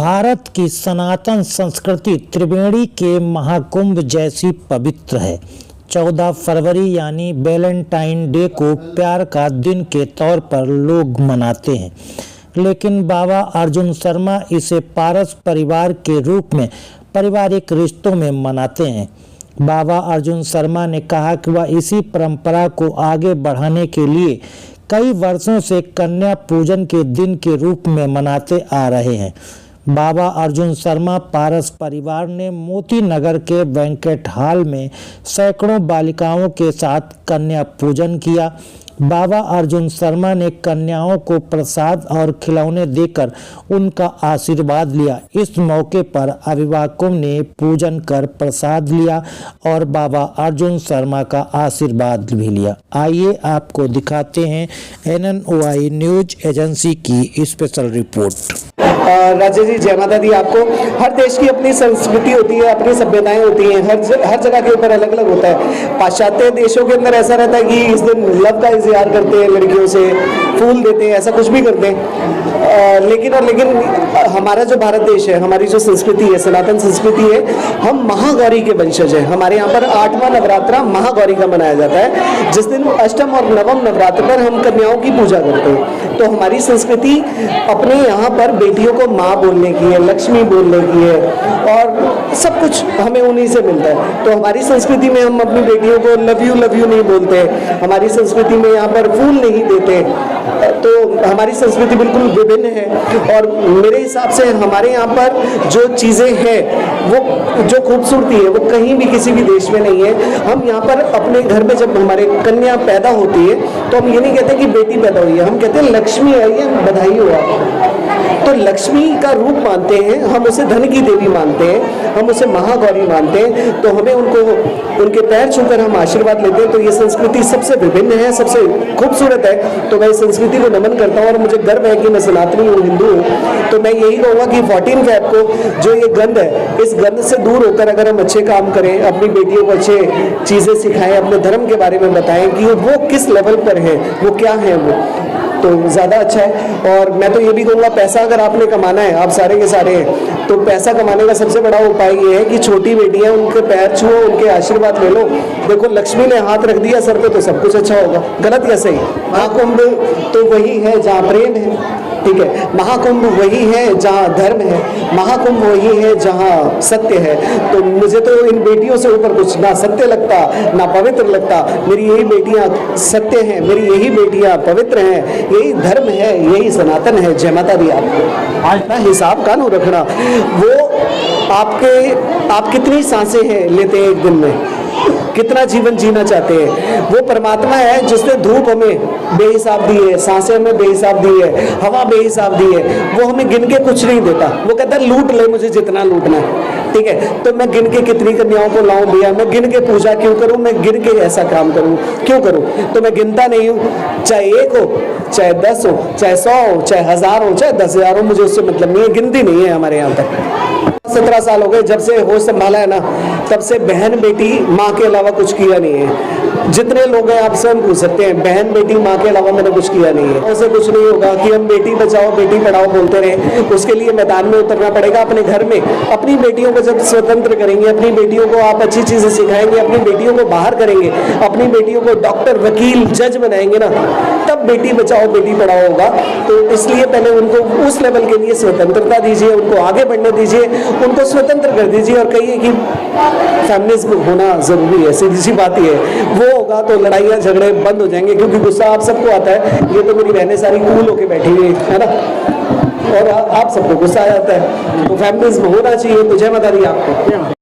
भारत की सनातन संस्कृति त्रिवेणी के महाकुंभ जैसी पवित्र है। 14 फरवरी यानी वैलेंटाइन डे को प्यार का दिन के तौर पर लोग मनाते हैं, लेकिन बाबा अर्जुन शर्मा इसे पारस परिवार के रूप में पारिवारिक रिश्तों में मनाते हैं। बाबा अर्जुन शर्मा ने कहा कि वह इसी परंपरा को आगे बढ़ाने के लिए कई वर्षों से कन्या पूजन के दिन के रूप में मनाते आ रहे हैं। बाबा अर्जुन शर्मा पारस परिवार ने मोती नगर के बैंक्वेट हॉल में सैकड़ों बालिकाओं के साथ कन्या पूजन किया। बाबा अर्जुन शर्मा ने कन्याओं को प्रसाद और खिलौने देकर उनका आशीर्वाद लिया। इस मौके पर अभिभावकों ने पूजन कर प्रसाद लिया और बाबा अर्जुन शर्मा का आशीर्वाद भी लिया। आइए आपको दिखाते हैं NNOI न्यूज एजेंसी की स्पेशल रिपोर्ट। राजा जी, जय माता दी। आपको हर देश की अपनी संस्कृति होती है, अपनी सभ्यताएं होती हैं, हर जगह के ऊपर अलग अलग होता है। पाश्चात्य देशों के अंदर ऐसा रहता है कि इस दिन लव का इजहार करते हैं, लड़कियों से फूल देते हैं, ऐसा कुछ भी करते हैं। लेकिन हमारा जो भारत देश है, हमारी जो संस्कृति है, सनातन संस्कृति है, हम महागौरी के वंशज हैं। हमारे यहाँ पर 8वां नवरात्रा महागौरी का मनाया जाता है, जिस दिन अष्टम और नवम नवरात्र पर हम कन्याओं की पूजा करते हैं। तो हमारी संस्कृति अपने यहाँ पर बेटियों को माँ बोलने की है, लक्ष्मी बोलने की है, और सब कुछ हमें उन्हीं से मिलता है। तो हमारी संस्कृति में हम अपनी बेटियों को लव यू नहीं बोलते, हमारी संस्कृति में यहाँ पर फूल नहीं देते। तो हमारी संस्कृति बिल्कुल विभिन्न है, और मेरे हिसाब से हमारे यहाँ पर जो चीज़ें हैं, वो जो खूबसूरती है, वो कहीं भी किसी भी देश में नहीं है। हम यहाँ पर अपने घर में जब हमारे कन्या पैदा होती है, तो हम ये नहीं कहते कि बेटी पैदा हुई है, हम कहते हैं लक्ष्मी आई है, बधाई हो आपको। तो लक्ष्मी का रूप मानते हैं, हम उसे धन की देवी मानते हैं, हम उसे महागौरी मानते हैं। तो हमें उनके पैर छूकर हम आशीर्वाद लेते हैं। तो ये संस्कृति सबसे विभिन्न है, सबसे खूबसूरत है। तो मैं इस संस्कृति को नमन करता हूँ, और मुझे गर्व है कि मैं सनातनी हूँ, हिंदू हूँ। तो मैं यही कहूँगा कि 14 फैब को जो ये गंध है, इस गंध से दूर होकर अगर हम अच्छे काम करें, अपनी बेटियों को अच्छे चीज़ें सिखाएं, अपने धर्म के बारे में बताएं कि वो किस लेवल पर है, वो क्या है, वो तो ज़्यादा अच्छा है। और मैं तो ये भी कहूँगा, पैसा अगर आपने कमाना है, आप सारे के सारे हैं, तो पैसा कमाने का सबसे बड़ा उपाय ये है कि छोटी बेटियाँ, उनके पैर छुओ, उनके आशीर्वाद ले लो। देखो, लक्ष्मी ने हाथ रख दिया सर पे तो सब कुछ अच्छा होगा। गलत या सही? महाकुंभ तो वही है जहाँ प्रेम है, ठीक है। महाकुंभ वही है जहाँ धर्म है, महाकुंभ वही है जहाँ सत्य है। तो मुझे तो इन बेटियों से ऊपर कुछ ना सत्य लगता, ना पवित्र लगता। मेरी यही बेटियाँ सत्य हैं, मेरी यही बेटियाँ पवित्र हैं, यही धर्म है, यही सनातन है। जय माता दी। आपको आज ना हिसाब कानून रखना, वो आप कितनी सांसें हैं लेते हैं एक दिन में, कितना जीवन जीना चाहते हैं, वो परमात्मा है जिसने धूप हमें बेहिसाब दी है, सांसें हमें बेहिसाब दी है, हवा बेहिसाब दी है। वो हमें गिन के कुछ नहीं देता, वो कहता है लूट ले मुझे जितना लूटना है, ठीक है। तो मैं गिन के कितनी कन्याओं को लाऊं भैया, मैं गिन के पूजा क्यों करूं, मैं गिन के ऐसा काम करूं क्यों करूं? तो मैं गिनता नहीं हूं, चाहे 1 हो, चाहे 10 हो, चाहे 100 हो, चाहे 1000 हो, चाहे 10,000 हो, मुझे उससे मतलब नहीं है। गिनती नहीं है हमारे यहाँ पर। 17 साल हो गए जब से होश संभाला है ना, तब से बहन बेटी माँ के अलावा कुछ किया नहीं है। जितने लोग हैं आप स्वयं पूछ सकते हैं, बहन बेटी माँ के अलावा मैंने कुछ किया नहीं है। ऐसे कुछ नहीं होगा कि हम बेटी बचाओ बेटी पढ़ाओ बोलते रहे। उसके लिए मैदान में उतरना पड़ेगा। अपने घर में अपनी बेटियों को जब स्वतंत्र करेंगे, अपनी बेटियों को आप अच्छी चीजें सिखाएंगे, अपनी बेटियों को बाहर करेंगे, अपनी बेटियों को डॉक्टर, वकील, जज बनाएंगे ना, तब बेटी बचाओ बेटी पढ़ाओ होगा। तो इसलिए पहले उनको उस लेवल के लिए स्वतंत्रता दीजिए, उनको आगे बढ़ने दीजिए, उनको स्वतंत्र कर दीजिए, और कहिए कि फेमिनिज्म होना जरूरी है। सीधी सी बात ही है, वो होगा तो लड़ाइयाँ झगड़े बंद हो जाएंगे। क्योंकि गुस्सा आप सबको आता है, ये तो मेरी बहनें सारी कूल होके बैठी हुई है ना, और आप सबको गुस्सा आ जाता है। तो फेमिनिज्म होना चाहिए। तो जय माता दी आपको।